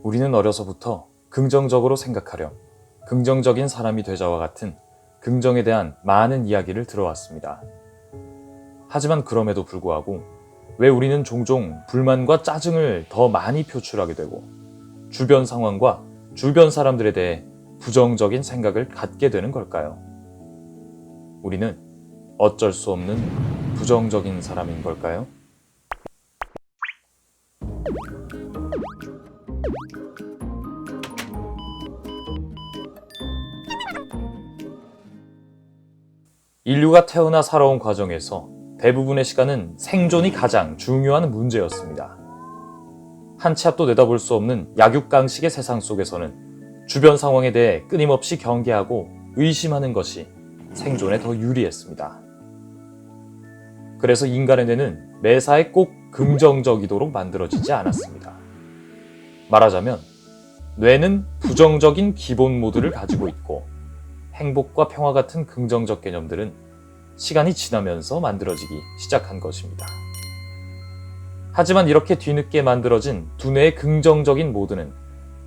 우리는 어려서부터 긍정적으로 생각하렴, 긍정적인 사람이 되자와 같은 긍정에 대한 많은 이야기를 들어왔습니다. 하지만 그럼에도 불구하고 왜 우리는 종종 불만과 짜증을 더 많이 표출하게 되고 주변 상황과 주변 사람들에 대해 부정적인 생각을 갖게 되는 걸까요? 우리는 어쩔 수 없는 부정적인 사람인 걸까요? 인류가 태어나 살아온 과정에서 대부분의 시간은 생존이 가장 중요한 문제였습니다. 한 치 앞도 내다볼 수 없는 약육강식의 세상 속에서는 주변 상황에 대해 끊임없이 경계하고 의심하는 것이 생존에 더 유리했습니다. 그래서 인간의 뇌는 매사에 꼭 긍정적이도록 만들어지지 않았습니다. 말하자면 뇌는 부정적인 기본 모드를 가지고 있고 행복과 평화 같은 긍정적 개념들은 시간이 지나면서 만들어지기 시작한 것입니다. 하지만 이렇게 뒤늦게 만들어진 두뇌의 긍정적인 모드는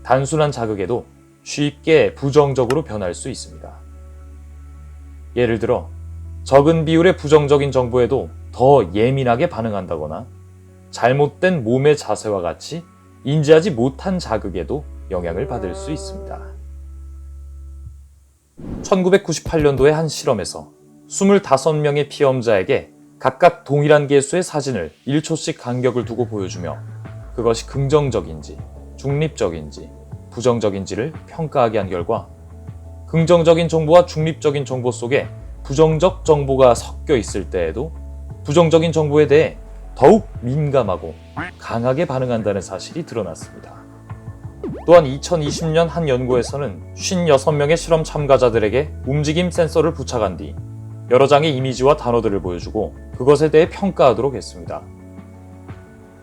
단순한 자극에도 쉽게 부정적으로 변할 수 있습니다. 예를 들어 적은 비율의 부정적인 정보에도 더 예민하게 반응한다거나 잘못된 몸의 자세와 같이 인지하지 못한 자극에도 영향을 받을 수 있습니다. 1998년도의 한 실험에서 25명의 피험자에게 각각 동일한 개수의 사진을 1초씩 간격을 두고 보여주며 그것이 긍정적인지 중립적인지 부정적인지를 평가하게 한 결과 긍정적인 정보와 중립적인 정보 속에 부정적 정보가 섞여 있을 때에도 부정적인 정보에 대해 더욱 민감하고 강하게 반응한다는 사실이 드러났습니다. 또한 2020년 한 연구에서는 56명의 실험 참가자들에게 움직임 센서를 부착한 뒤 여러 장의 이미지와 단어들을 보여주고 그것에 대해 평가하도록 했습니다.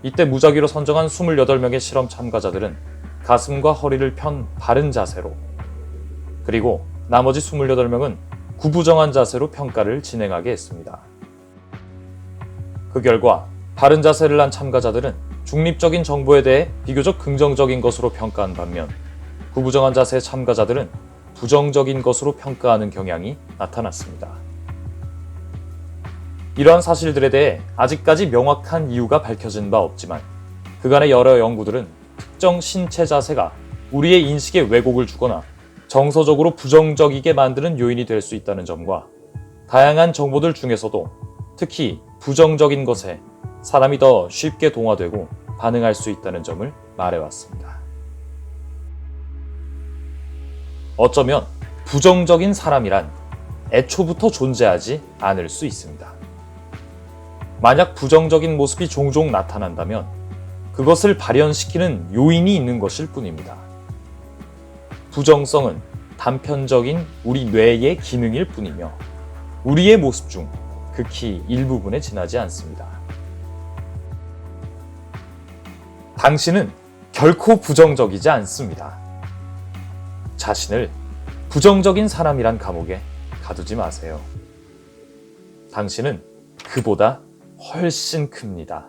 이때 무작위로 선정한 28명의 실험 참가자들은 가슴과 허리를 편 바른 자세로, 그리고 나머지 28명은 구부정한 자세로 평가를 진행하게 했습니다. 그 결과 바른 자세를 한 참가자들은 중립적인 정보에 대해 비교적 긍정적인 것으로 평가한 반면 구부정한 자세의 참가자들은 부정적인 것으로 평가하는 경향이 나타났습니다. 이러한 사실들에 대해 아직까지 명확한 이유가 밝혀진 바 없지만 그간의 여러 연구들은 특정 신체 자세가 우리의 인식에 왜곡을 주거나 정서적으로 부정적이게 만드는 요인이 될 수 있다는 점과 다양한 정보들 중에서도 특히 부정적인 것에 사람이 더 쉽게 동화되고 반응할 수 있다는 점을 말해왔습니다. 어쩌면 부정적인 사람이란 애초부터 존재하지 않을 수 있습니다. 만약 부정적인 모습이 종종 나타난다면 그것을 발현시키는 요인이 있는 것일 뿐입니다. 부정성은 단편적인 우리 뇌의 기능일 뿐이며 우리의 모습 중 극히 일부분에 지나지 않습니다. 당신은 결코 부정적이지 않습니다. 자신을 부정적인 사람이란 감옥에 가두지 마세요. 당신은 그보다 훨씬 큽니다.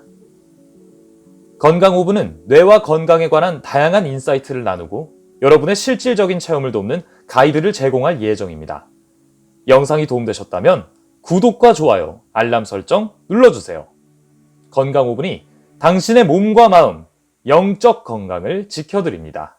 건강 5분은 뇌와 건강에 관한 다양한 인사이트를 나누고 여러분의 실질적인 체험을 돕는 가이드를 제공할 예정입니다. 영상이 도움되셨다면 구독과 좋아요, 알람 설정 눌러주세요. 건강 5분이 당신의 몸과 마음, 영적 건강을 지켜드립니다.